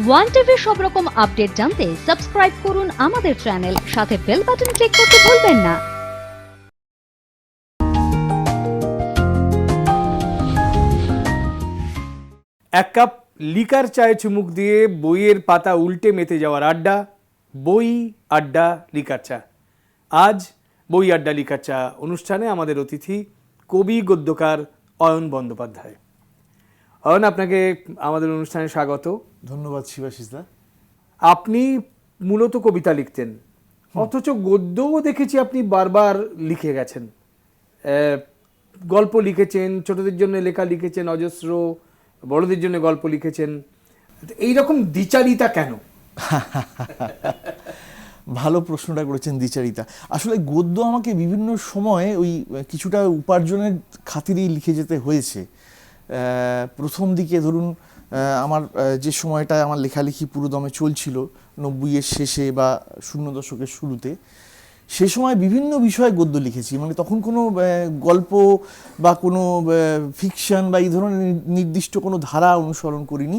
One টিভির সব রকম আপডেট জানতে সাবস্ক্রাইব করুন আমাদের চ্যানেল, সাথে বেল বাটন ক্লিক করতে ভুলবেন না। এক কাপ লিকার চায়ে চুমুক দিয়ে বইয়ের পাতা উল্টে মেতে যাওয়ার আড্ডা, বই আড্ডা লিকার চা। আজ বই আড্ডা লিকার চা অনুষ্ঠানে আমাদের অতিথি কবি গদ্যকার অয়ন বন্দ্যোপাধ্যায়। অয়ন, আপনাকে আমাদের অনুষ্ঠানে স্বাগত। ধন্যবাদ শিবাশিসদা। আপনি মূলত কবিতা লিখতেন, অথচ গদ্যও দেখেছি আপনি বারবার লিখে গেছেন। গল্প লিখেছেন, ছোটদের জন্য লেখা লিখেছেন অজস্র, বড়দের জন্য গল্প লিখেছেন। এইরকম দ্বিচারিতা কেন? ভালো প্রশ্নটা করেছেন, দ্বিচারিতা। আসলে গদ্য আমাকে বিভিন্ন সময়ে ওই কিছুটা উপার্জনের খাতিরেই লিখে যেতে হয়েছে। প্রথম দিকে ধরুন আমার যে সময়টায় আমার লেখালেখি পুরোদমে চলছিল, 90-এর শেষে বা 00 দশকের শুরুতে, সে সময় বিভিন্ন বিষয়ে গদ্য লিখেছি। মানে তখন কোনো গল্প বা কোনো ফিকশন বা এই ধরনের নির্দিষ্ট কোনো ধারা অনুসরণ করিনি।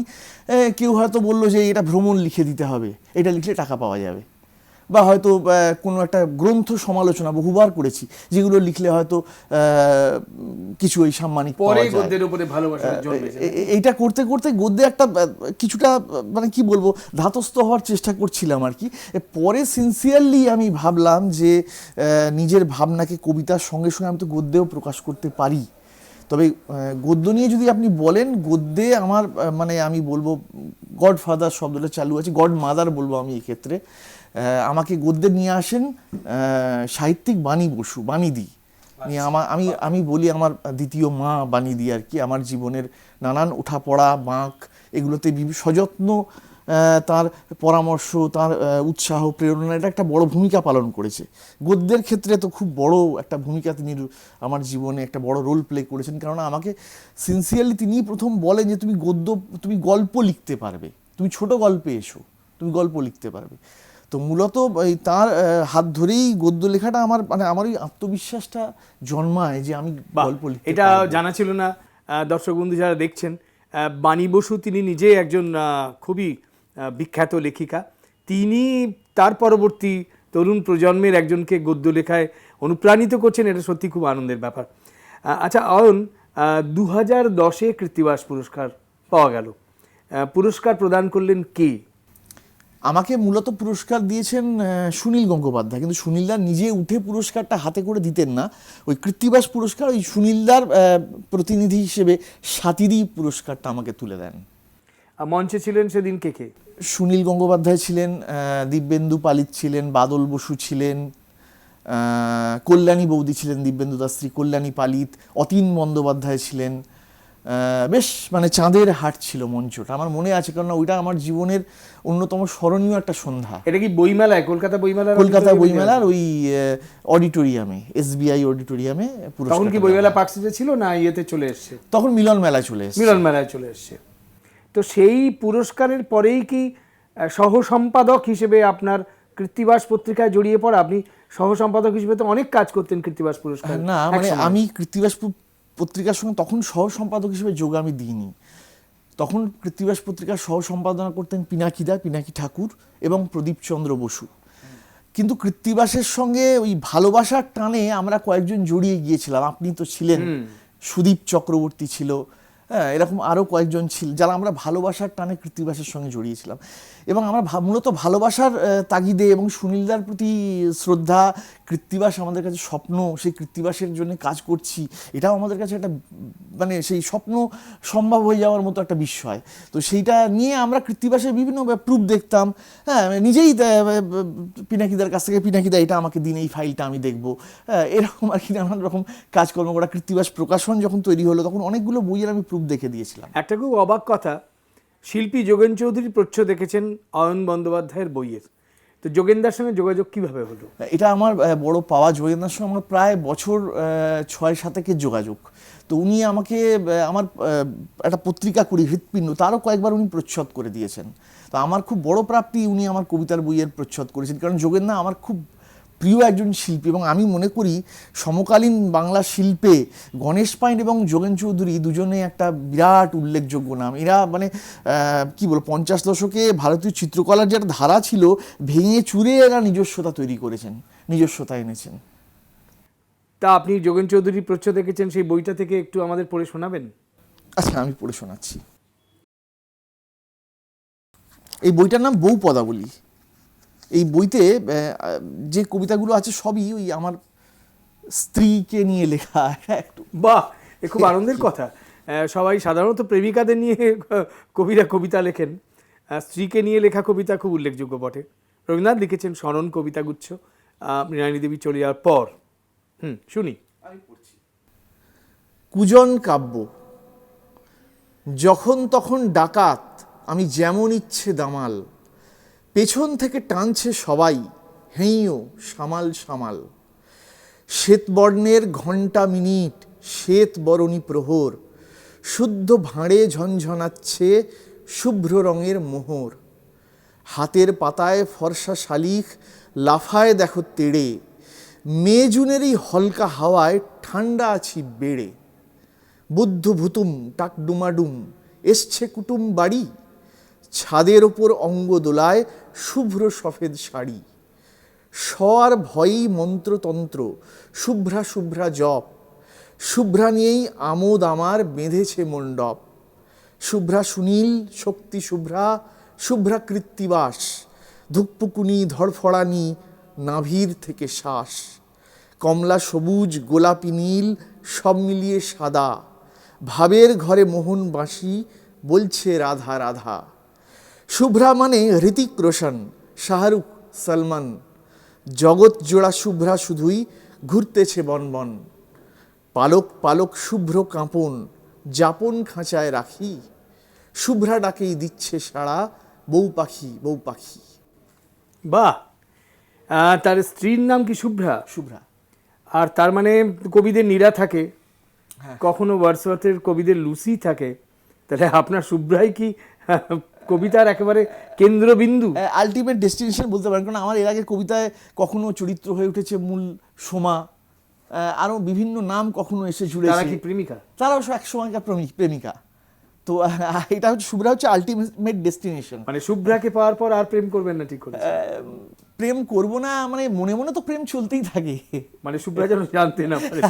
কেউ হয়তো বললো যে এটা ভ্রমণ লিখে দিতে হবে, এটা লিখলে টাকা পাওয়া যাবে, বা হয়তো কোনো একটা গ্রন্থ সমালোচনা বহুবার করেছি, যেগুলো লিখলে হয়তো কিছু ওই সাম্মানিক পাওয়া যায়। এইটা করতে করতে গদ্যে একটা কিছুটা মানে কি বলবো ধাতস্থ হওয়ার চেষ্টা করছিলাম আর কি। পরে সিনসিয়ারলি আমি ভাবলাম যে নিজের ভাবনাকে কবিতার সঙ্গে সঙ্গে আমি তো গদ্যেও প্রকাশ করতে পারি। তবে গদ্য নিয়ে যদি আপনি বলেন, গদ্যে আমার মানে আমি বলবো গডফাদার শব্দটা চালু আছে, গড মাদার বলবো আমি এক্ষেত্রে। আমাকে গদ্যে নিয়ে আসেন সাহিত্যিক বাণী বসু, বাণীদি। আমি বলি আমার দ্বিতীয় মা বাণীদি আর কি। আমার জীবনের নানান ওঠাপড়া বাঁক এগুলোতে সযত্ন তার পরামর্শ, তার উৎসাহ, প্রেরণা এটা একটা বড় ভূমিকা পালন করেছে। গদ্যের ক্ষেত্রে তো খুব বড় একটা ভূমিকা তিনি আমার জীবনে একটা বড় রোল প্লে করেছেন। কারণ আমাকে সিনসিয়ারলি তিনিই প্রথম বলেন যে তুমি গল্প লিখতে পারবে, তুমি ছোট গল্পে এসো, তুমি গল্প লিখতে পারবে। তো মূলত তার হাত ধরেই গদ্য লেখাটা আমার মানে আমার ওই আত্মবিশ্বাসটা জন্মায় যে আমি গল্প লিখতে পারবো। এটা জানা ছিল না দর্শক বন্ধু যারা দেখছেন। বাণী বসু তিনি নিজে একজন খুবই বিখ্যাত লেখিকা। তিনি তার পরবর্তী তরুণ প্রজন্মের একজনকে গদ্য লেখায় অনুপ্রাণিত করছেন, এটা সত্যি খুব আনন্দের ব্যাপার। আচ্ছা অয়ন, 2010-এ কৃত্তিবাস পুরস্কার পাওয়া গেল। পুরস্কার প্রদান করলেন কে? আমাকে মূলত পুরস্কার দিয়েছেন সুনীল গঙ্গোপাধ্যায়, কিন্তু সুনীলদা নিজে উঠে পুরস্কারটা হাতে করে দিতেন না। ওই কৃত্তিবাস পুরস্কার ওই সুনীলদার প্রতিনিধি হিসেবে সাতিরি পুরস্কারটা আমাকে তুলে দেন। মঞ্চে ছিলেন সেদিন কে কে? সুনীল গঙ্গোপাধ্যায় ছিলেন, দিব্যেন্দু পালিত ছিলেন, বাদল বসু ছিলেন, কল্যাণী বৌদি ছিলেন, দিব্যেন্দু দাস স্ত্রী কল্যাণী পালিত, অতীন বন্দ্যোপাধ্যায় ছিলেন। বেশ মানে চাঁদের হাট ছিল মঞ্চটা, আমার মনে আছে, কারণ ওইটা আমার জীবনের অন্যতম স্মরণীয় একটা সন্ধ্যা। এটা কি বইমেলায়, কলকাতা বইমেলার ওই অডিটোরিয়ামে, SBI অডিটোরিয়ামে। তখন কি বইমেলা পার্কস্টেজে ছিল না ইয়েতে চলে এসছে? তখন মিলন মেলায় চলে এসছে। তো সেই পুরস্কারের পরেই কি সহ সম্পাদক হিসেবে আপনার কৃত্তিবাস পত্রিকায় জড়িয়ে পড়া? আপনি সহ সম্পাদক হিসেবে তো অনেক কাজ করতেন কৃত্তিবাস পুরস্কার। না মানে আমি কৃত্তিবাস পত্রিকার সঙ্গে তখন সহ সম্পাদক হিসেবে যোগ আমি দিইনি। তখন কৃত্তিবাস পত্রিকার সহ সম্পাদনা করতেন পিনাকি ঠাকুর এবং প্রদীপ চন্দ্র বসু। কিন্তু কৃত্তিবাসের সঙ্গে ওই ভালোবাসার টানে আমরা কয়েকজন জড়িয়ে গিয়েছিলাম। আপনি তো ছিলেন, সুদীপ চক্রবর্তী ছিল, হ্যাঁ, এরকম আরও কয়েকজন ছিল যারা আমরা ভালোবাসার টানে কৃত্তিবাসের সঙ্গে জড়িয়েছিলাম। এবং আমরা মূলত ভালোবাসার তাগিদে এবং সুনীলদার প্রতি শ্রদ্ধা, কৃত্তিবাস আমাদের কাছে স্বপ্ন, সেই কৃত্তিবাসের জন্য কাজ করছি, এটাও আমাদের কাছে একটা মানে সেই স্বপ্ন সম্ভব হয়ে যাওয়ার মতো একটা বিষয়। তো সেইটা নিয়ে আমরা কৃত্তিবাসের বিভিন্ন প্রুফ দেখতাম। হ্যাঁ, নিজেই পিনাকিদার কাছ থেকে, পিনাকিদা এটা আমাকে দিন, এই ফাইলটা আমি দেখবো, হ্যাঁ, এরকম আর কি নানান রকম কাজকর্ম করা। কৃত্তিবাস প্রকাশন যখন তৈরি হলো তখন অনেকগুলো বইয়ের আমি প্রুফ দেখে দিয়েছিলাম। একটা খুব অবাক কথা, শিল্পী যোগেন চৌধুরী প্রচ্ছদ দেখেছেন অয়ন বন্দ্যোপাধ্যায়ের বইয়ের। তো যোগেনদার সঙ্গে যোগাযোগ কিভাবে হলো? এটা আমার বড় পাওয়া। যোগেনদার সঙ্গে আমার প্রায় বছর 6-7 যোগাযোগ। তো উনি আমাকে আমার একটা পত্রিকা করি হৃৎপিণ্ড, তারও কয়েকবার উনি প্রচ্ছদ করে দিয়েছেন। তো আমার খুব বড় প্রাপ্তি, উনি আমার কবিতার বইয়ের প্রচ্ছদ করেছেন। কারণ যোগেনদা আমার খুব প্রিয় একজন শিল্পী, এবং আমি মনে করি সমকালীন বাংলা শিল্পে গণেশ পাইন এবং যোগেন চৌধুরী দুজনে একটা বিরাট উল্লেখযোগ্য নাম। এরা মানে কি বলবো, 50 দশকে ভারতীয় চিত্রকলার যে একটা ধারা ছিল ভেঙে চুরে এরা নিজস্বতা তৈরি করেছেন, নিজস্বতা এনেছেন। তা আপনি যোগেন চৌধুরী প্রচ্ছদ দেখেছেন, সেই বইটা থেকে একটু আমাদের পড়ে শোনাবেন? আচ্ছা, আমি পড়ে শোনাচ্ছি। এই বইটার নাম বউ পদাবলী। এই বইতে যে কবিতাগুলো আছে সবই ওই আমার স্ত্রীকে নিয়ে লেখা। একটু বাহ, এ খুব আনন্দের কথা। সবাই সাধারণত প্রেমিকাদের নিয়ে কবিরা কবিতা লেখেন, স্ত্রীকে নিয়ে লেখা কবিতা খুব উল্লেখযোগ্য বটে। রবীন্দ্রনাথ লিখেছেন স্মরণ কবিতাগুচ্ছ মৃণালিনী দেবী চলে যাওয়ার পর। শুনি। কুজন কাব্য। যখন তখন ডাকাত আমি যেমন ইচ্ছে দামাল, পেছন থেকে টানছে সবাই হেঁয়ো সামাল সামাল। শ্বেতবর্ণের ঘণ্টা মিনিট শ্বেত বরণী প্রহর, শুদ্ধ ভাঁড়ে ঝনঝনাচ্ছে শুভ্র রঙের মোহর। হাতের পাতায় ফর্সা শালিখ লাফায় দেখো তেড়ে, মে জুনের এই হলকা হাওয়ায় ঠান্ডা আছি বেড়ে। বুদ্ধ ভুতুম টাক ডুমাডুম এসছে কুটুম বাড়ি, ছাদের ওপর অঙ্গ দোলায় শুভ্র সফেদ শাড়ি। স্বর ভয়েই মন্ত্রতন্ত্র শুভ্রা শুভ্রা জপ, শুভ্রা নিয়েই আমোদ আমার বেঁধেছে মণ্ডপ। শুভ্রা সুনীল শক্তি শুভ্রা শুভ্রা কৃত্তিবাস, ধুকপুকুনি ধড়ফড়ানি নাভির থেকে শ্বাস। কমলা সবুজ গোলাপি নীল সব মিলিয়ে সাদা, ভাবের ঘরে মোহন বাঁশি বলছে রাধা রাধা। শুভ্রা মানে হৃতিক রোশন শাহরুখ সলমান, জগৎ জোড়া শুভ্রা শুধুই ঘুরতেছে বনবন। পালক পালক শুভ্র কাঁপন যাপন খাঁচায় রাখি, শুভ্রা ডাকেই দিচ্ছে সাড়া বউ পাখি বউ পাখি। বাহ, তার স্ত্রীর নাম কি শুভ্রা? শুভ্রা। আর তার মানে কবিদের নীরা থাকে, কখনো ওয়ার্ডসওয়ার্থের কবিদের লুসি থাকে, তাহলে আপনার শুভ্রাই কি কবিতার একেবারে কেন্দ্রবিন্দু, আলটিমেট ডেস্টিনেশন বলতে পারেন। কারণ আমার এর আগে কবিতায় কখনো চরিত্র হয়ে উঠেছে মূল সোমা, আরও বিভিন্ন নাম কখনো এসে জুড়েছে। তারা কি প্রেমিকা? তারাও এক সময়কার প্রেমিকা। তো এটা হচ্ছে শুভ্রা হচ্ছে আলটিমেট ডেস্টিনেশন। মানে শুভ্রাকে পাওয়ার পর আর প্রেম করবেন না ঠিক করে? প্রেম করব না মানে মনে মনে তো প্রেম চলতেই থাকে, মানে শুভ্রা যেন জানতে না পারে।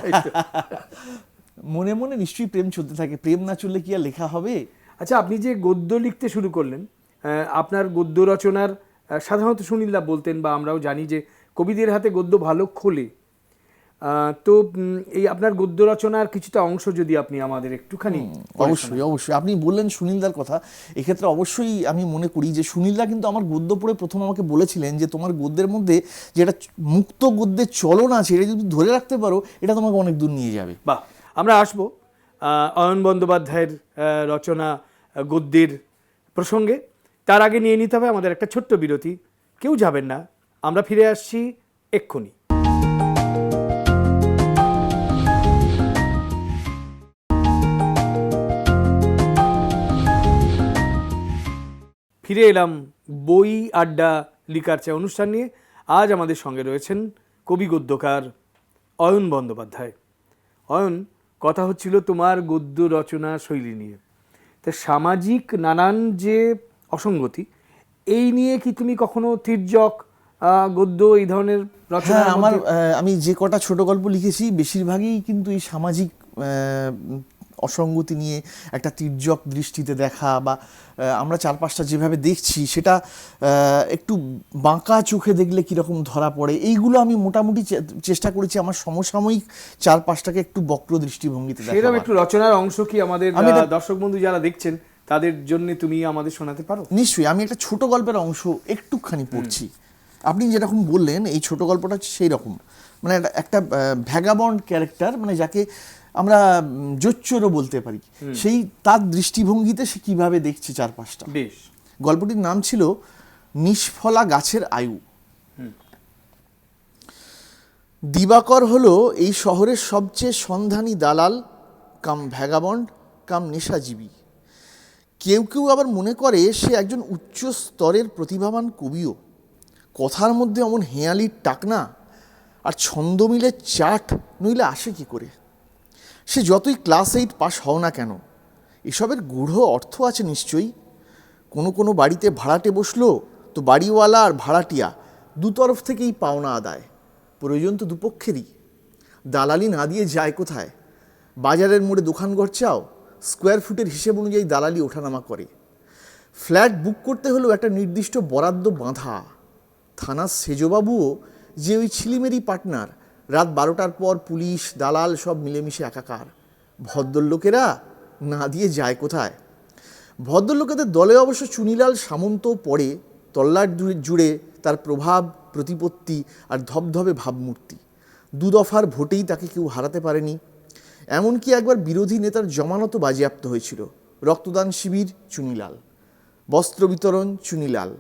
মনে মনে নিশ্চয়ই প্রেম চলতে থাকে, প্রেম না চললে কি আর লেখা হবে? আচ্ছা, আপনি যে গদ্য লিখতে শুরু করলেন, আপনার গদ্য রচনার সাধারণত সুনীলদা বলতেন বা আমরাও জানি যে কবিদের হাতে গদ্য ভালো খোলে। তো এই আপনার গদ্য রচনার কিছুটা অংশ যদি আপনি আমাদের একটুখানি। অবশ্যই অবশ্যই, আপনি বললেন সুনীলদার কথা, এক্ষেত্রে অবশ্যই আমি মনে করি যে সুনীলদা কিন্তু আমার গদ্য পড়ে প্রথম আমাকে বলেছিলেন যে তোমার গদ্যের মধ্যে যেটা মুক্ত গদ্যের চলন আছে এটা যদি ধরে রাখতে পারো এটা তোমাকে অনেক দূর নিয়ে যাবে। বাহ, আমরা আসবো অয়ন বন্দ্যোপাধ্যায়ের রচনা গদ্যের প্রসঙ্গে। তার আগে নিয়ে নিতে হবে আমাদের একটা ছোট্ট বিরতি। কেউ যাবেন না, আমরা ফিরে আসছি এক্ষুনি। ফিরে এলাম বই আড্ডা লিকার চা অনুষ্ঠান নিয়ে। আজ আমাদের সঙ্গে রয়েছেন কবি গদ্যকার অয়ন বন্দ্যোপাধ্যায়। অয়ন, কথা হচ্ছিল তোমার গদ্য রচনা শৈলী নিয়ে। তা সামাজিক নানান যে অসঙ্গতি, এই নিয়ে কি তুমি কখনো তির্যক গদ্য এই ধরনের রচনা? আমার আমি যে কটা ছোট গল্প লিখেছি বেশিরভাগই কিন্তু এই সামাজিক অসঙ্গতি নিয়ে একটা তির্যক দৃষ্টিতে দেখা, বা আমরা চারপাশটা যেভাবে দেখছি সেটা একটু বাঁকা চোখে দেখলে কীরকম ধরা পড়ে, এইগুলো আমি মোটামুটি চেষ্টা করেছি আমার সমসাময়িক চারপাশটাকে একটু বক্র দৃষ্টিভঙ্গিতে দেখা। সেরকম একটু রচনার অংশ কি আমাদের দর্শক বন্ধু যারা দেখছেন তাদের জন্য তুমি আমাদের শোনাতে পারো? নিশ্চয়ই, আমি একটা ছোট গল্পের অংশ একটুখানি পড়ছি। আপনি যেরকম বললেন এই ছোট গল্পটা সেই রকম, মানে একটা ভ্যাগাবন্ড ক্যারেক্টার, মানে যাকে আমরা জোচ্চোরও বলতে পারি, সেই তার দৃষ্টিভঙ্গিতে সে কিভাবে দেখছে চারপাশটা। বেশ। গল্পটির নাম ছিল নিষ্ফলা গাছের আয়ু। দিবাকর হলো এই শহরের সবচেয়ে সন্ধানী দালাল কাম ভ্যাগাবন্ড কাম নেশাজীবী। কেউ কেউ আবার মনে করে সে একজন উচ্চ স্তরের প্রতিভাবান কবিও। কথার মধ্যে অমন হেঁয়ালির টাকনা, আর ছন্দ মিলে চাট নইলে আসে কি করে? সে যতই ক্লাস 8 পাস হও না কেন, এসবের গূঢ় অর্থ আছে নিশ্চয়ই। কোনো কোনো বাড়িতে ভাড়াটে বসলো তো বাড়িওয়ালা আর ভাড়াটিয়া দুতরফ থেকেই পাওনা আদায়, প্রয়োজন তো দুপক্ষেরই। দালালি না দিয়ে যায় কোথায়? বাজারের মোড়ে দোকানঘর চাও, স্কোয়ার ফুটের হিসেব অনুযায়ী দালালি ওঠানামা করে। ফ্ল্যাট বুক করতে হলেও একটা নির্দিষ্ট বরাদ্দ বাঁধা। থানার সেজবাবুও যে ওই ছিলিমেরই পার্টনার, রাত 12টার পর পুলিশ দালাল সব মিলেমিশে একাকার। ভদ্রলোকেরা না দিয়ে যায় কোথায়? ভদ্রলোকেদের দলে অবশ্য চুনিলাল সামন্ত পড়ে, তল্লাট জুড়ে তার প্রভাব প্রতিপত্তি আর ধবধবে ভাবমূর্তি। 2 দফার ভোটেই তাকে কেউ হারাতে পারেনি। এমনকি একবার বিরোধী নেতার জমানতও বাজেয়াপ্ত হয়েছিল। রক্তদান শিবির চুনিলাল, বস্ত্র বিতরণ চুনিলাল,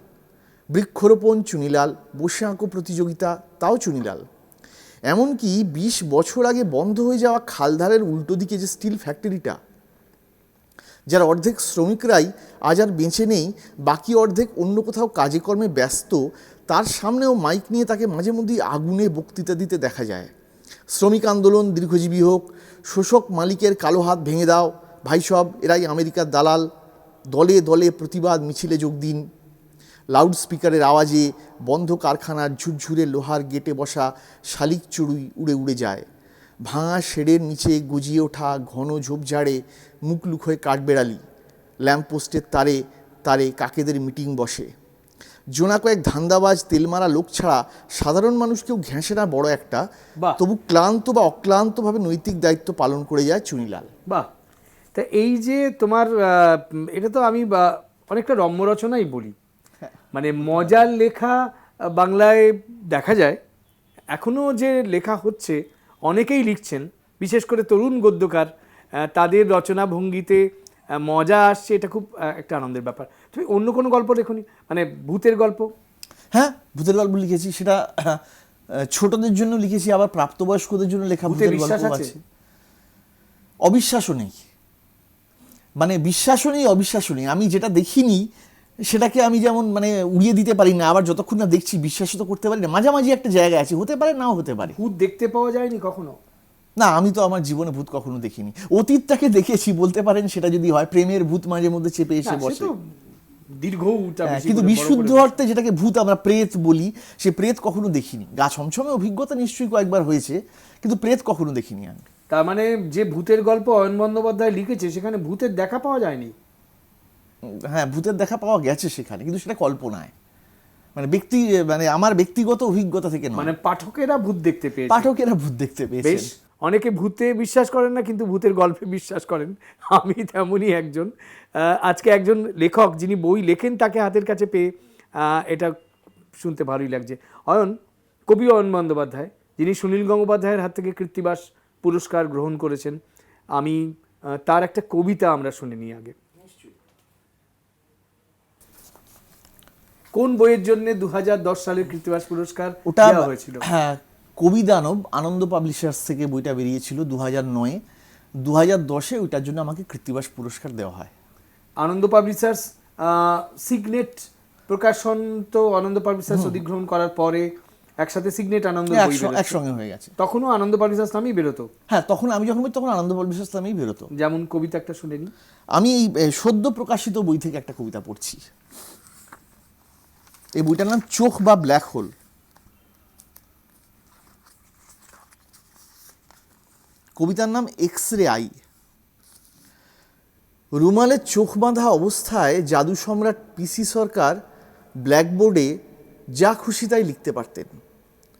বৃক্ষরোপণ চুনিলাল, বসে আঁকো প্রতিযোগিতা তাও চুনিলাল। এমনকি 20 বছর আগে বন্ধ হয়ে যাওয়া খালধারের উল্টো দিকে যে স্টিল ফ্যাক্টরিটা, যার অর্ধেক শ্রমিকরাই আজ আর বেঁচে নেই, বাকি অর্ধেক অন্য কোথাও কাজে কর্মে ব্যস্ত, তার সামনেও মাইক নিয়ে তাকে মাঝে মধ্যেই আগুনে বক্তৃতা দিতে দেখা যায়। শ্রমিক আন্দোলন দীর্ঘজীবী হোক, শোষক মালিকের কালো হাত ভেঙে দাও, ভাই সব এরাই আমেরিকার দালাল, দলে দলে প্রতিবাদ মিছিলে যোগ দিন। লাউড স্পিকারের আওয়াজে বন্ধ কারখানার ঝুরঝুরে লোহার গেটে বসা শালিক চড়ুই উড়ে উড়ে যায়। ভাঙা শেডের নিচে গজিয়ে ওঠা ঘন ঝোপঝাড়ে মুখ লুকোয় কাঠবেড়ালি, ল্যাম্পপোস্টের তারে তারে কাকেদের মিটিং বসে। জোনা কয়েক ধান্দাবাজ তেলমারা লোক ছাড়া সাধারণ মানুষ কেউ ঘেঁষে না বড় একটা, বাহ। তবু ক্লান্ত বা অক্লান্তভাবে নৈতিক দায়িত্ব পালন করে যায় চুনিলাল। বাহ, তা এই যে তোমার এটা তো আমি অনেকটা রম্য রচনাই বলি, মানে মজার লেখা বাংলায় দেখা যায়। এখনও যে লেখা হচ্ছে, অনেকেই লিখছেন, বিশেষ করে তরুণ গদ্যকার, তাদের রচনা ভঙ্গিতে মজা আসছে, এটা খুব একটা আনন্দের ব্যাপার। তুমি অন্য কোনো গল্প লেখনি, মানে ভূতের গল্প? হ্যাঁ, ভূতের গল্প লিখেছি, সেটা ছোটদের জন্য লিখেছি, আবার প্রাপ্তবয়স্কদের জন্য লেখা ভূতের গল্প আছে। অবিশ্বাসও নেই, মানে বিশ্বাসও নেই, অবিশ্বাসও নেই। আমি যেটা দেখিনি সেটাকে আমি যেমন মানে উড়িয়ে দিতে পারি না, আবার যতক্ষণ না দেখছি বিশ্বাসও তো করতে পারি না। মাঝামাঝি একটা জায়গায় আছে, হতে পারে নাও হতে পারে। ভূত দেখতে পাওয়া যায়নি কখনো? না, আমি তো আমার জীবনে ভূত কখনো দেখিনি। অতীতটাকে দেখেছি বলতে পারেন, সেটা যদি হয় প্রেমের ভূত মাঝে মধ্যে চেপে এসে বসে, দীর্ঘ। কিন্তু বিশুদ্ধ অর্থে যেটাকে ভূত আমরা প্রেত বলি, সে প্রেত কখনো দেখিনি। গা ছমছমে অভিজ্ঞতা নিশ্চয়ই কয়েকবার হয়েছে, কিন্তু প্রেত কখনো দেখিনি আমি। তার মানে যে ভূতের গল্প অয়ন বন্দ্যোপাধ্যায় লিখেছে, সেখানে ভূতের দেখা পাওয়া যায়নি? হ্যাঁ, ভূতের দেখা পাওয়া গেছে সেখানে, কিন্তু সেটা কল্পনায়, মানে মানে আমার ব্যক্তিগত অভিজ্ঞতা থেকে নয়। মানে পাঠকেরা ভূত দেখতে পেয়েছে। পাঠকেরা ভূত দেখতে পেয়েছে। বেশ, অনেকে ভূতে বিশ্বাস করেন না, কিন্তু ভূতের গল্পে বিশ্বাস করেন। আমি তেমনই একজন। আজকে একজন লেখক যিনি বই লেখেন, তাকে হাতের কাছে পেয়ে এটা শুনতে ভালোই লাগছে। কবি অয়ন বন্দ্যোপাধ্যায়, যিনি সুনীল গঙ্গোপাধ্যায়ের হাত থেকে কৃত্তিবাস পুরস্কার গ্রহণ করেছেন, আমি তার একটা কবিতা আমরা শুনে নিই আগে। কোন বইয়ের জন্য 2010 সালের কৃত্তিবাস পুরস্কার দেওয়া হয়েছিল? হ্যাঁ, কবি দানব আনন্দ পাবলিশার্স থেকে বইটা বেরিয়েছিল 2009-এ। 2010-এ ওইটার জন্য আমাকে কৃত্তিবাস পুরস্কার দেওয়া হয়। আনন্দ পাবলিশার্স সিগনেট প্রকাশন, তো আনন্দ পাবলিশার্স অধিগ্রহণ করার পরে একসাথে সিগনেট আনন্দ একসঙ্গে হয়ে গেছে। তখনও আনন্দ পাবলিশার্স নামেই বেরোতো? হ্যাঁ, তখন আমি যখন বই, তখন আনন্দ পাবলিশার্স নামেই বেরোতো। যেমন কবিতা একটা শুনে নি। আমি এই সদ্য প্রকাশিত বই থেকে একটা কবিতা পড়ছি। এই বইটার নাম চোখ বা ব্ল্যাক হোল। কবিতার নাম এক্সরে আই। রুমালে চোখ বাঁধা অবস্থায় জাদু সম্রাট পিসি সরকার ব্ল্যাকবোর্ডে যা খুশি তাই লিখতে পারতেন,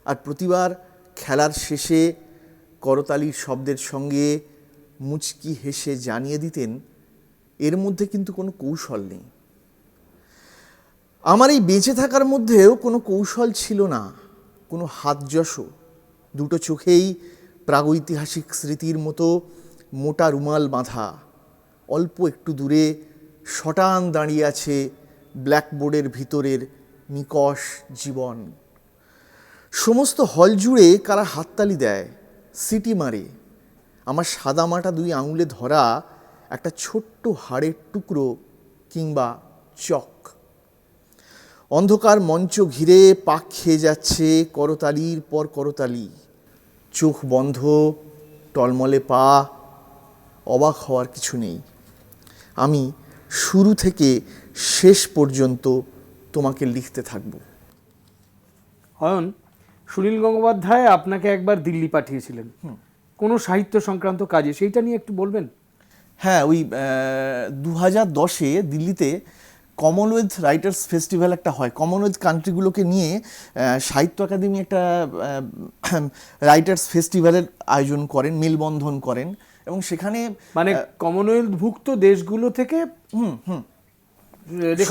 আর প্রতিবার খেলার শেষে করতালির শব্দের সঙ্গে মুচকি হেসে জানিয়ে দিতেন, এর মধ্যে কিন্তু কোনো কৌশল নেই। আমার এই বেঁচে থাকার মধ্যেও কোনো কৌশল ছিল না, কোনো হাতযশও। দুটো চোখেই প্রাগৈতিহাসিক স্মৃতির মতো মোটা রুমাল বাঁধা। অল্প একটু দূরে শটান দাঁড়িয়ে আছে ব্ল্যাকবোর্ডের ভিতরের নিকষ জীবন। সমস্ত হল জুড়ে কারা হাততালি দেয়, সিটি মারে। আমার সাদামাটা 2 আঙুলে ধরা একটা ছোট্ট হাড়ের টুকরো কিংবা চক। অন্ধকার মঞ্চ ঘিরে পাক খেয়ে যাচ্ছে করতালির পর করতালি, চোখ বন্ধ, টলমলে পা, অবাক হওয়ার কিছু নেই। আমি শুরু থেকে শেষ পর্যন্ত তোমাকে লিখতে থাকব। অয়ন, সুনীল গঙ্গোপাধ্যায় আপনাকে একবার দিল্লি পাঠিয়েছিলেন কোনো সাহিত্য সংক্রান্ত কাজে, সেইটা নিয়ে একটু বলবেন? হ্যাঁ, ওই 2010-এ দিল্লিতে কমনওয়েলথ রাইটার্স ফেস্টিভ্যাল একটা হয়। কমনওয়েলথ কান্ট্রিগুলোকে নিয়ে সাহিত্য একাডেমি একটা রাইটার্স ফেস্টিভ্যালের আয়োজন করেন, মেলবন্ধন করেন, এবং সেখানে মানে কমনওয়েলথ ভুক্ত দেশগুলো থেকে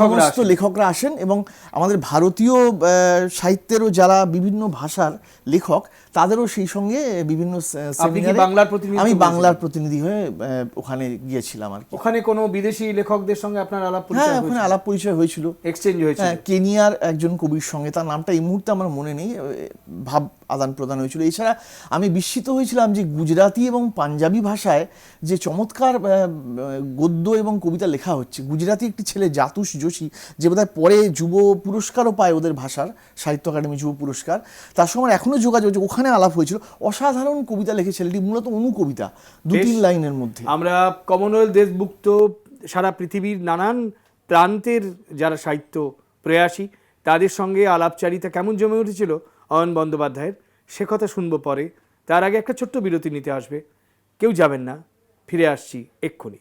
সমস্ত লেখকরা আসেন, এবং আমাদের ভারতীয় সাহিত্যেরও যারা বিভিন্ন ভাষার লেখক তাদেরও সেই সঙ্গে বিভিন্ন সেমিনারে। আমি বাংলার প্রতিনিধি হয়ে ওখানে গিয়েছিলাম আর কি। ওখানে কোনো বিদেশি লেখকদের সঙ্গে আপনার আলাপ পরিচয়? হ্যাঁ, ওখানে আলাপ পরিচয় হয়েছিল, এক্সচেঞ্জ হয়েছিল। কেনিয়ার একজন কবির সঙ্গে, তার নামটা এই মুহূর্তে আমার মনে নেই, ভাব আদান প্রদান হয়েছিল। এছাড়া আমি বিস্মিত হয়েছিলাম যে গুজরাটি এবং পাঞ্জাবি ভাষায় যে চমৎকার গদ্য এবং কবিতা লেখা হচ্ছে। গুজরাটি একটি ছেলে জাতুষ যোশী, যে বোধহয় পরে যুব পুরস্কারও পায় ওদের ভাষার, সাহিত্য একাডেমি যুব পুরস্কার, তার সঙ্গে এখনও যোগাযোগ, ওখানে আলাপ হয়েছিল। অসাধারণ কবিতা লিখে ছেলেটি, মূলত অনুকবিতা, 2-3 লাইনের মধ্যে। আমরা কমনওয়েলথ দেশভুক্ত সারা পৃথিবীর নানান প্রান্তের যারা সাহিত্য প্রয়াসী তাদের সঙ্গে আলাপচারিতা কেমন জমে উঠেছিল অয়ন বন্দ্যোপাধ্যায়ের, সে কথা শুনবো পরে। তার আগে একটা ছোট্ট বিরতি নিতে আসবে, কেউ যাবেন না, ফিরে আসছি এক্ষুনি।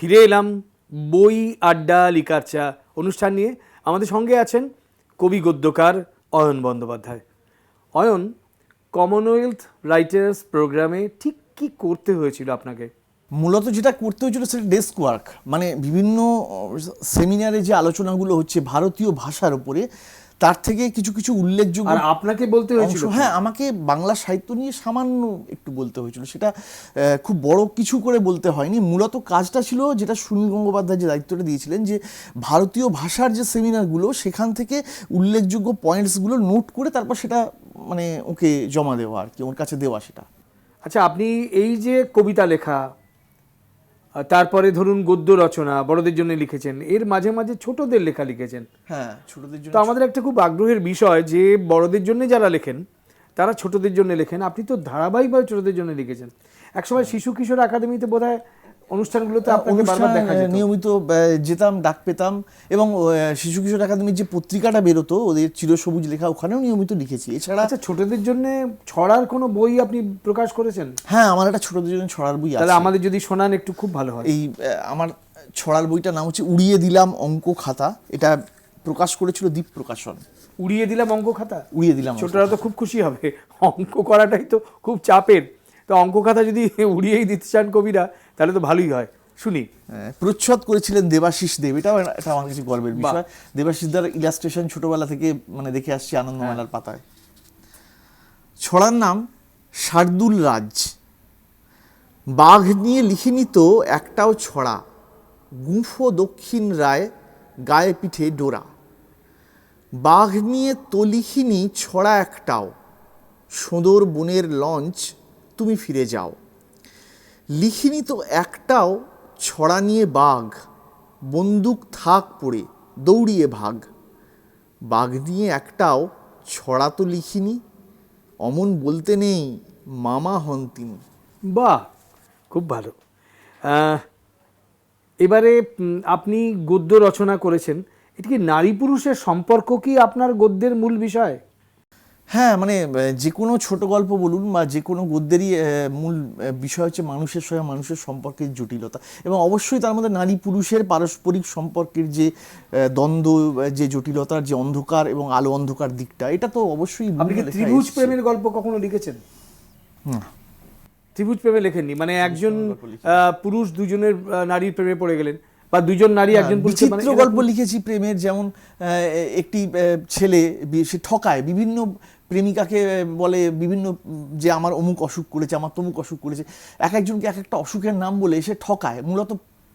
ফিরে এলাম বই আড্ডা লিকার চা অনুষ্ঠান নিয়ে। আমাদের সঙ্গে আছেন কবি গদ্যকার অয়ন বন্দ্যোপাধ্যায়। অয়ন, কমনওয়েলথ রাইটার্স প্রোগ্রামে ঠিক কি করতে হয়েছিল আপনাকে? মূলত যেটা করতে হয়েছিল সেটা ডেস্ক ওয়ার্ক, মানে বিভিন্ন সেমিনারে যে আলোচনাগুলো হচ্ছে ভারতীয় ভাষার উপরে, তার থেকে কিছু কিছু উল্লেখযোগ্য। আর আপনাকে বলতে হয়েছিল? হ্যাঁ, আমাকে বাংলা সাহিত্য নিয়ে সামান্য একটু বলতে হয়েছিল। সেটা খুব বড় কিছু করে বলতে হয়নি। মূলত কাজটা ছিল, যেটা সুনীল গঙ্গোপাধ্যায় যে দায়িত্বটা দিয়েছিলেন, যে ভারতীয় ভাষার যে সেমিনারগুলো সেখান থেকে উল্লেখযোগ্য পয়েন্টসগুলো নোট করে তারপর সেটা মানে ওকে জমা দেওয়া আর কি, ওর কাছে দেওয়া সেটা। আচ্ছা, আপনি এই যে কবিতা লেখা, তারপরে ধরুন গদ্য রচনা বড়দের জন্য লিখেছেন, এর মাঝে মাঝে ছোটদের লেখা লিখেছেন। হ্যাঁ, ছোটদের জন্য। তো আমাদের একটা খুব আগ্রহের বিষয় যে বড়দের জন্য যারা লেখেন তারা ছোটদের জন্য লেখেন, আপনি তো ধারাবাহিকভাবে ছোটদের জন্য লিখেছেন। একসময় শিশু কিশোর একাডেমিতে বোধহয় অনুষ্ঠানগুলোতে আপনাকে বারবার দেখা যেত। নিয়মিত যেতাম, ডাক পেতাম, এবং শিশু কিশোর একাডেমির যে পত্রিকাটা বেরোতো ওদের চিরসবুজ লেখা, ওখানেও নিয়মিত লিখেছি। এছাড়া আচ্ছা, ছোটদের জন্য ছড়ার কোনো বই আপনি প্রকাশ করেছেন? হ্যাঁ, আমার একটা ছোটদের জন্য ছড়ার বই আছে। তাহলে আমাদের যদি শোনান একটু, খুব ভালো হয়। এই আমার ছড়ার বইটার নাম হচ্ছে উড়িয়ে দিলাম অঙ্ক খাতা। এটা প্রকাশ করেছিল দ্বীপ প্রকাশন। উড়িয়ে দিলাম অঙ্ক খাতা? উড়িয়ে দিলাম। ছোটরা তো খুব খুশি হবে, অঙ্ক করাটাই তো খুব চাপের। তো অঙ্ক খাতা যদি উড়িয়েই দিতে চান কবিরা, তাহলে তো ভালোই হয়, শুনি। প্রচ্ছদ করেছিলেন দেবাশিস দেব, এটা আমার কাছে গর্বের বিষয়। দেবাশিস দার ইলাস্ট্রেশন ছোটবেলা থেকে মানে দেখে আসছি আনন্দমেলার পাতায়। ছড়ার নাম শার্দুল রাজ। বাঘ নিয়ে লিখিনি তো একটাও ছড়া, গুঁফো দক্ষিণ রায় গায়ে পিঠে ডোরা। বাঘ নিয়ে তো লিখিনি ছড়া একটাও, সোঁদর বনের লঞ্চ তুমি ফিরে যাও। লিখিনি তো একটাও ছড়া নিয়ে বাঘ, বন্দুক থাক পড়ে দৌড়িয়ে ভাগ। বাঘ নিয়ে একটাও ছড়া তো লিখিনি, অমন বলতে নেই মামা হন তিনি। বাহ, খুব ভালো। এবারে আপনি গদ্য রচনা করেছেন, এটা কি নারী পুরুষের সম্পর্ক কি আপনার গদ্যের মূল বিষয়? হ্যাঁ, মানে যে কোনো ছোট গল্প বলুন বা যে কোনো গদ্যেরই মূল বিষয় হচ্ছে মানুষের সঙ্গে মানুষের সম্পর্কের জটিলতা, এবং অবশ্যই তার মধ্যে নারী পুরুষের পারস্পরিক সম্পর্কের যে দ্বন্দ্ব, যে জটিলতার যে অন্ধকার এবং আলো অন্ধকার দিকটা, এটা তো অবশ্যই। আপনি কি ত্রিভুজ প্রেমের গল্প কখনো লিখেছেন? না, ত্রিভুজ প্রেমে লেখেননি। মানে একজন পুরুষ দুজনের নারীর প্রেমে পড়ে গেলেন, বা দুজন নারী একজন পুরুষ। চিত্র গল্প লিখেছি প্রেমের, যেমন একটি ছেলে সে ঠকায়, বিভিন্ন প্রেমিকাকে বলে বিভিন্ন যে আমার অমুক অসুখ করেছে, আমার তমুক অসুখ করেছে, এক একজনকে এক একটা অসুখের নাম বলে সে ঠকায়, মূলত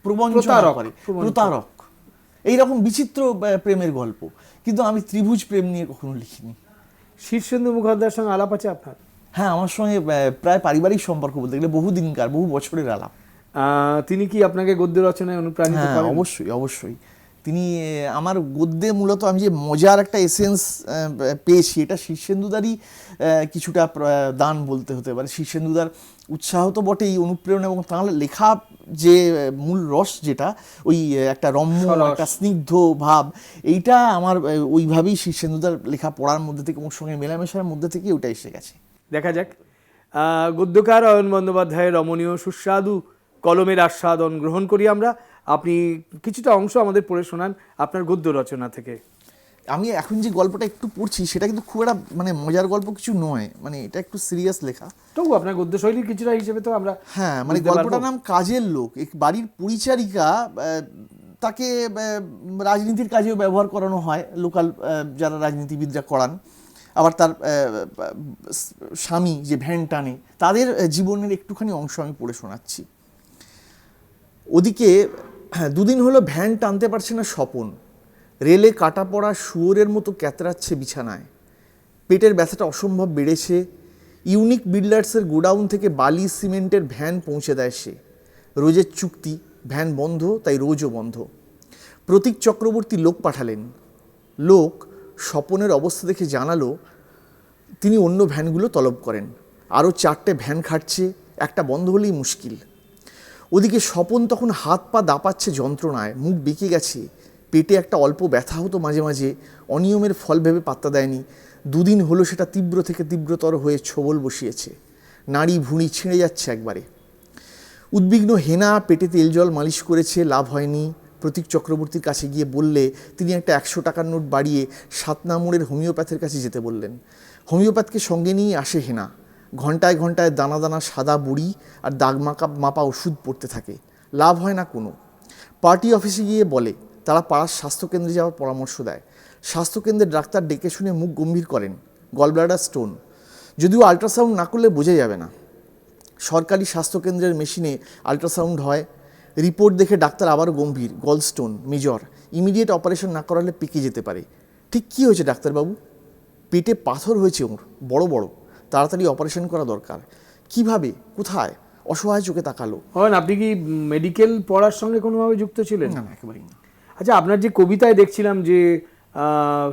প্রবঞ্চনা করে, প্রতারক। এইরকম বিচিত্র প্রেমের গল্প, কিন্তু আমি ত্রিভুজ প্রেম নিয়ে কখনো লিখিনি। শীর্ষেন্দু মুখোপাধ্যায়ের সঙ্গে আলাপ আছে আপনার? হ্যাঁ, আমার সঙ্গে প্রায় পারিবারিক সম্পর্ক বলতে গেলে বহুদিনকার, বহু বছরের আলাপ। তিনি কি আপনাকে গদ্য রচনায় অনুপ্রাণিত হ্যাঁ, করেন? অবশ্যই অবশ্যই। তিনি আমার গদ্যে মূলত আমি যে মজার একটা এসেন্স পেয়েছি, এটা শীর্ষেন্দুদারই কিছুটা দান বলতে হতে পারে। শীর্ষেন্দুদার উৎসাহ তো বটেই, অনুপ্রেরণা এবং তাঁর লেখা যে মূল রস, যেটা ওই একটা রম্য, একটা স্নিগ্ধ ভাব, এইটা আমার ওইভাবেই শীর্ষেন্দুদার লেখা পড়ার মধ্যে থেকে, ওর সঙ্গে মেলামেশার মধ্যে থেকে ওটা এসে গেছে। দেখা যাক। গদ্যকার অয়ন বন্দ্যোপাধ্যায়ের রমণীয় সুস্বাদু কলমের আস্বাদন গ্রহণ করি আমরা। আপনি কিছুটা অংশ আমাদের পড়ে শোনান আপনার গদ্য রচনা থেকে। আমি এখন যে গল্পটা একটু পড়ছি সেটা কিন্তু খুব একটা মানে মজার গল্প কিছু নয়, মানে এটা একটু সিরিয়াস লেখা। তবু আপনার গদ্য শৈলীর কিছুটা হিসেবে তো আমরা, হ্যাঁ, মানে গল্পটার নাম কাজের লোক। এক বাড়ির পরিচারিকা, তাকে রাজনীতির কাজেও ব্যবহার করানো হয়, লোকাল যারা রাজনীতিবিদরা করান। আবার তার স্বামী যে ভ্যান টানে, তাদের জীবনের একটুখানি অংশ আমি পড়ে শোনাচ্ছি। ওদিকে দুদিন হলো ভ্যান টানতে পারছে না স্বপন। রেলে কাটা পড়া শুয়োরের মতো ক্যাতরাচ্ছে বিছানায়। পেটের ব্যথাটা অসম্ভব বেড়েছে। ইউনিক বিল্ডার্সের গোডাউন থেকে বালি সিমেন্টের ভ্যান পৌঁছে দেয় সে। রোজের চুক্তি, ভ্যান বন্ধ তাই রোজও বন্ধ। প্রতীক চক্রবর্তী লোক পাঠালেন। লোক স্বপনের অবস্থা দেখে জানালো তিনি অন্য ভ্যানগুলো তলব করেন। আরও 4টে ভ্যান খাটছে, একটা বন্ধ হলেই মুশকিল। ওদিকে স্বপন তখন হাত পা দাপাচ্ছে যন্ত্রণায়, মুখ বেঁকে গেছে, পেটে একটা অল্প ব্যথা হতো মাঝে মাঝে, অনিয়মের ফল ভেবে পাত্তা দেয়নি। দুদিন হলো সেটা তীব্র থেকে তীব্রতর হয়ে ছোবল বসিয়েছে। নাড়ি ভুঁড়ি ছিঁড়ে যাচ্ছে একবারে। উদ্বিগ্ন হেনা পেটে তেল জল মালিশ করেছে, লাভ হয়নি। প্রতীক চক্রবর্তীর কাছে গিয়ে বললে তিনি একটা 100 টাকার নোট বাড়িয়ে 7 নম্বরের হোমিওপ্যাথের কাছে যেতে বললেন। হোমিওপ্যাথকে সঙ্গে নিয়ে আসে হেনা। ঘন্টায় ঘন্টায় দানা দানা সাদা বুড়ি আর দাগ মাপা ওষুধ পড়তে থাকে, লাভ হয় না কোনো। পার্টি অফিসে গিয়ে বলে, তারা পাড়ার স্বাস্থ্যকেন্দ্রে যাওয়ার পরামর্শ দেয়। স্বাস্থ্যকেন্দ্রের ডাক্তার ডেকে শুনে মুখ গম্ভীর করেন, গলব্লাডার স্টোন, যদিও আল্ট্রাসাউন্ড না করলে বোঝা যাবে না। সরকারি স্বাস্থ্যকেন্দ্রের মেশিনে আল্ট্রাসাউন্ড হয়। রিপোর্ট দেখে ডাক্তার আবারও গম্ভীর, গলস্টোন মেজর, ইমিডিয়েট অপারেশন না করালে পেকে যেতে পারে। ঠিক কী হয়েছে ডাক্তারবাবু? পেটে পাথর হয়েছে ওর, বড় বড়, তাড়াতাড়ি অপারেশন করা দরকার। কিভাবে, কোথায়? অসহায় চোখে তাকালো। আপনি কি মেডিকেল পড়ার সঙ্গে কোনোভাবে যুক্ত ছিলেন? না, একেবারেই না। আচ্ছা, আপনার যে কবিতায় দেখছিলাম যে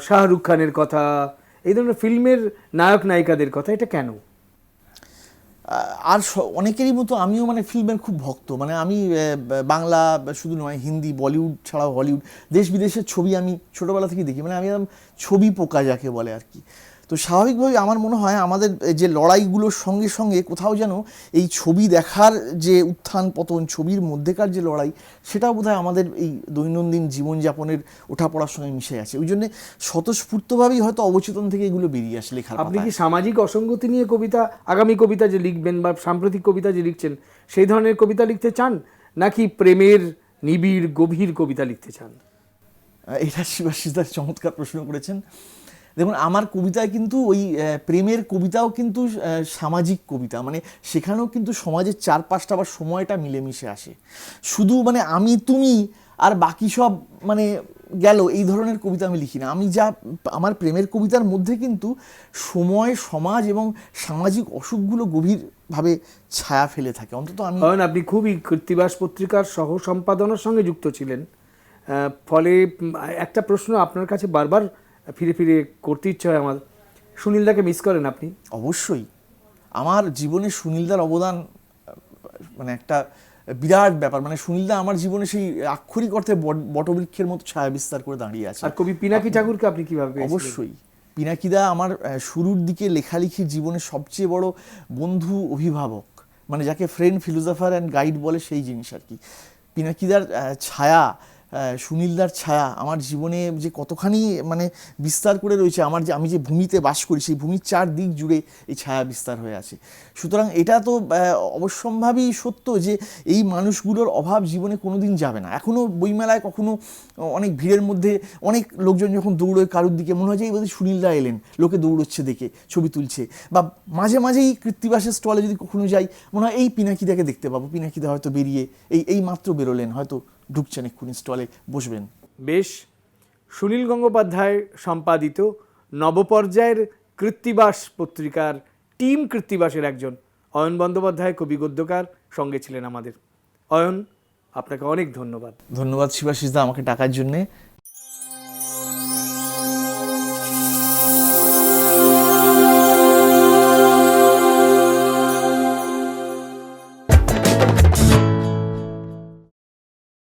শাহরুখ খানের কথা, এই ধরনের ফিল্মের নায়ক নায়িকাদের কথা, এটা কেন? আর অনেকেরই মতো আমিও মানে ফিল্মের খুব ভক্ত। মানে আমি বাংলা শুধু নয়, হিন্দি, বলিউড ছাড়াও হলিউড, দেশ বিদেশের ছবি আমি ছোটোবেলা থেকেই দেখি। মানে আমি একদম ছবি পোকা যাকে বলে আর কি। তো স্বাভাবিকভাবেই আমার মনে হয় আমাদের যে লড়াইগুলোর সঙ্গে সঙ্গে কোথাও যেন এই ছবি দেখার যে উত্থান পতন, ছবির মধ্যেকার যে লড়াই, সেটাও বোধহয় আমাদের এই দৈনন্দিন জীবনযাপনের ওঠাপড়ার সঙ্গে মিশে আছে। ওই জন্যে স্বতঃস্ফূর্তভাবেই হয়তো অবচেতন থেকে এগুলো বেরিয়ে আসে লেখার। আপনি কি সামাজিক অসঙ্গতি নিয়ে কবিতা, আগামী কবিতা যে লিখবেন বা সাম্প্রতিক কবিতা যে লিখছেন, সেই ধরনের কবিতা লিখতে চান, নাকি প্রেমের নিবিড় গভীর কবিতা লিখতে চান? এটা শিবাশিসদার চমৎকার প্রশ্ন করেছেন। দেখুন, আমার কবিতায় কিন্তু ওই প্রেমের কবিতাও কিন্তু সামাজিক কবিতা, মানে সেখানেও কিন্তু সমাজের 4-5টা আবার সময়টা মিলেমিশে আসে। শুধু মানে আমি তুমি আর বাকি সব মানে গেল, এই ধরনের কবিতা আমি লিখি না। আমার প্রেমের কবিতার মধ্যে কিন্তু সময়, সমাজ এবং সামাজিক অসুখগুলো গভীরভাবে ছায়া ফেলে থাকে। অন্তত আপনি খুবই কৃত্তিবাস পত্রিকার সহ সম্পাদনার সঙ্গে যুক্ত ছিলেন, ফলে একটা প্রশ্ন আপনার কাছে বারবার ফিরে ফিরে করতে ইচ্ছে হয় আমার, সুনীলদাকে মিস করেন আপনি? অবশ্যই। আমার জীবনে সুনীলদার অবদান মানে একটা বিরাট ব্যাপার। মানে সুনীলদা আমার জীবনে সেই আক্ষরিক অর্থে বটবৃক্ষের মতো ছায়া বিস্তার করে দাঁড়িয়ে আছে। আর কবি পিনাকি ঠাকুরকে আপনি কিভাবে পেয়েছিলেন? অবশ্যই। পিনাকিদা আমার শুরুর দিকে লেখালেখির জীবনের সবচেয়ে বড় বন্ধু, অভিভাবক, মানে যাকে ফ্রেন্ড, ফিলোসফার অ্যান্ড গাইড বলে, সেই জিনিস আর কি। পিনাকিদার ছায়া, সুনীলদার ছায়া আমার জীবনে যে কতখানি মানে বিস্তার করে রয়েছে, আমি যে ভূমিতে বাস করি সেই ভূমির 4 দিক জুড়ে এই ছায়া বিস্তার হয়ে আছে। সুতরাং এটা তো অবশ্যম্ভাবী সত্য যে এই মানুষগুলোর অভাব জীবনে কোনোদিন যাবে না। এখনও বইমেলায় কখনো অনেক ভিড়ের মধ্যে অনেক লোকজন যখন দৌড়োয় কারুর দিকে, মনে হয় যে এই বোধহয় সুনীলদা এলেন, লোকে দৌড়চ্ছে দেখে ছবি তুলছে। বা মাঝে মাঝেই কৃত্তিবাসের স্টলে যদি কখনো যাই, মনে হয় এই পিনাকিদাকে দেখতে পাবো, পিনাকিদা হয়তো বেরিয়ে এই মাত্র বেরোলেন, হয়তো ঢুকছেন এক্ষুনি স্টলে বসবেন। বেশ, সুনীল গঙ্গোপাধ্যায় সম্পাদিত নবপর্যায়ের কৃত্তিবাস পত্রিকার টিম কৃত্তিবাসের একজন। অয়ন বন্দ্যোপাধ্যায় কবি গদ্যকার সঙ্গে ছিলেন আমাদের। অয়ন, আপনাকে অনেক ধন্যবাদ। ধন্যবাদ শিবাশিস দা আমাকে টাকার জন্যে।